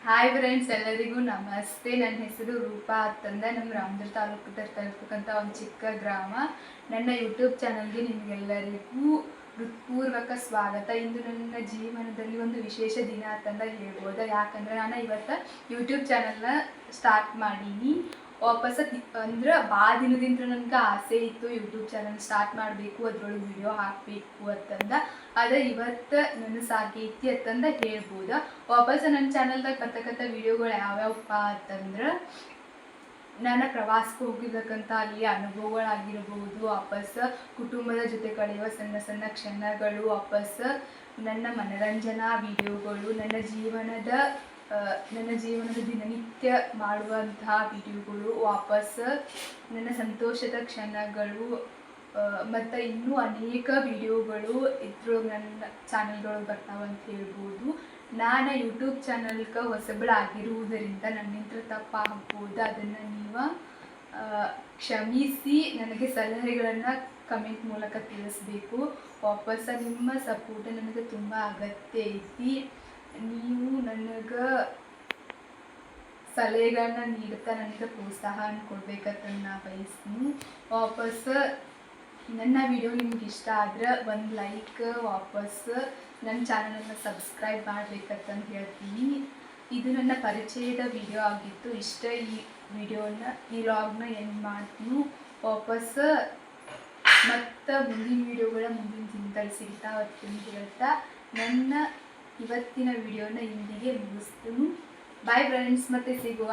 Hi friends, ಎಲ್ಲರಿಗೂ ನಮಸ್ತೆ. ನನ್ನ ಹೆಸರು ರೂಪಾ ಅಂತಂದ. ನಮ್ಮ ರಾಮದುರ್ಗ ತಾಲೂಕದಲ್ಲಿ ತಲುಪಕ್ಕಂಥ ಒಂದು ಚಿಕ್ಕ ಗ್ರಾಮ. ನನ್ನ ಯೂಟ್ಯೂಬ್ ಚಾನಲ್ಗೆ ನಿಮಗೆಲ್ಲರಿಗೂ ಹೃತ್ಪೂರ್ವಕ ಸ್ವಾಗತ. ಇಂದು ನನ್ನ ಜೀವನದಲ್ಲಿ ಒಂದು ವಿಶೇಷ ದಿನ ಅಂತಂದ ಹೇಳ್ಬೋದು. ಯಾಕಂದ್ರೆ ನಾನು ಇವತ್ತು ಯೂಟ್ಯೂಬ್ ಚಾನಲ್ನ ಸ್ಟಾರ್ಟ್ ಮಾಡೀನಿ. ವಾಪಸ್ ಅಂದ್ರೆ ಭಾಳ ದಿನದಿಂದ ನನಗೆ ಆಸೆ ಇತ್ತು ಯೂಟ್ಯೂಬ್ ಚಾನಲ್ ಸ್ಟಾರ್ಟ್ ಮಾಡಬೇಕು, ಅದ್ರೊಳಗೆ ವಿಡಿಯೋ ಹಾಕಬೇಕು ಅಂತಂದ. ಅದೇ ಇವತ್ತು ನನಸಾಗೈತಿ ಅಂತಂದ ಹೇಳ್ಬೋದು. ವಾಪಸ್ ನನ್ನ ಚಾನಲ್ದಾಗ ಬರ್ತಕ್ಕಂಥ ವಿಡಿಯೋಗಳು ಯಾವ್ಯಾವಪ್ಪ ಅಂತಂದ್ರೆ, ನಾನು ಪ್ರವಾಸಕ್ಕೆ ಹೋಗಿರ್ತಕ್ಕಂಥ ಅಲ್ಲಿ ಅನುಭವಗಳಾಗಿರ್ಬೋದು, ವಾಪಸ್ ಕುಟುಂಬದ ಜೊತೆ ಕಳೆಯುವ ಸಣ್ಣ ಸಣ್ಣ ಕ್ಷಣಗಳು, ವಾಪಸ್ ನನ್ನ ಮನರಂಜನಾ ವಿಡಿಯೋಗಳು, ನನ್ನ ಜೀವನದ ದಿನನಿತ್ಯ ಮಾಡುವಂತಹ ವಿಡಿಯೋಗಳು, ವಾಪಸ್ ನನ್ನ ಸಂತೋಷದ ಕ್ಷಣಗಳು, ಮತ್ತು ಇನ್ನೂ ಅನೇಕ ವಿಡಿಯೋಗಳು ಇದ್ರ ನನ್ನ ಚಾನಲ್ಗಳು ಬರ್ತಾವಂತ ಹೇಳ್ಬೋದು. ನಾನು ಯೂಟ್ಯೂಬ್ ಚಾನಲ್ಗೆ ಹೊಸಬಳಾಗಿರುವುದರಿಂದ ನನ್ನಿಂದ ತಪ್ಪಾಗ್ಬೋದು. ಅದನ್ನು ನೀವು ಕ್ಷಮಿಸಿ ನನಗೆ ಸಲಹೆಗಳನ್ನು ಕಮೆಂಟ್ ಮೂಲಕ ತಿಳಿಸ್ಬೇಕು. ವಾಪಸ್ ನಿಮ್ಮ ಸಪೋರ್ಟ್ ನನಗೆ ತುಂಬ ಅಗತ್ಯ ಐತಿ. ನೀವು ನನಗೆ ಸಲಹೆಗಳನ್ನ ನೀಡುತ್ತಾ ನನಗೆ ಪ್ರೋತ್ಸಾಹ ಕೊಡ್ಬೇಕಂತ ನಾನು ಬಯಸ್ತೀನಿ. ವಾಪಸ್ ನನ್ನ ವಿಡಿಯೋ ನಿಮ್ಗೆ ಇಷ್ಟ ಆದರೆ ಒಂದು ಲೈಕ್, ವಾಪಸ್ ನನ್ನ ಚಾನಲನ್ನು ಸಬ್ಸ್ಕ್ರೈಬ್ ಮಾಡಬೇಕಂತಂದು ಹೇಳ್ತೀನಿ. ಇದು ನನ್ನ ಪರಿಚಯದ ವಿಡಿಯೋ ಆಗಿತ್ತು. ಈ ವಿಡಿಯೋನ ಈ ವ್ಲಾಗ್ನ ಎಂಡ್ ಮಾಡ್ತೀನಿ. ವಾಪಸ್ ಮತ್ತು ಮುಂದಿನ ವಿಡಿಯೋಗಳ ಮುಂದಿನ ದಿನದಲ್ಲಿ ಸಿಗ್ತಾವತ್ತು ಹೇಳ್ತಾ ನನ್ನ ಇವತ್ತಿನ ವಿಡಿಯೋನ ಇಂದಿಗೆ ಮುಗಿಸ್ತೀನಿ. ಬಾಯ್ ಫ್ರೆಂಡ್ಸ್, ಮತ್ತೆ ಸಿಗುವ.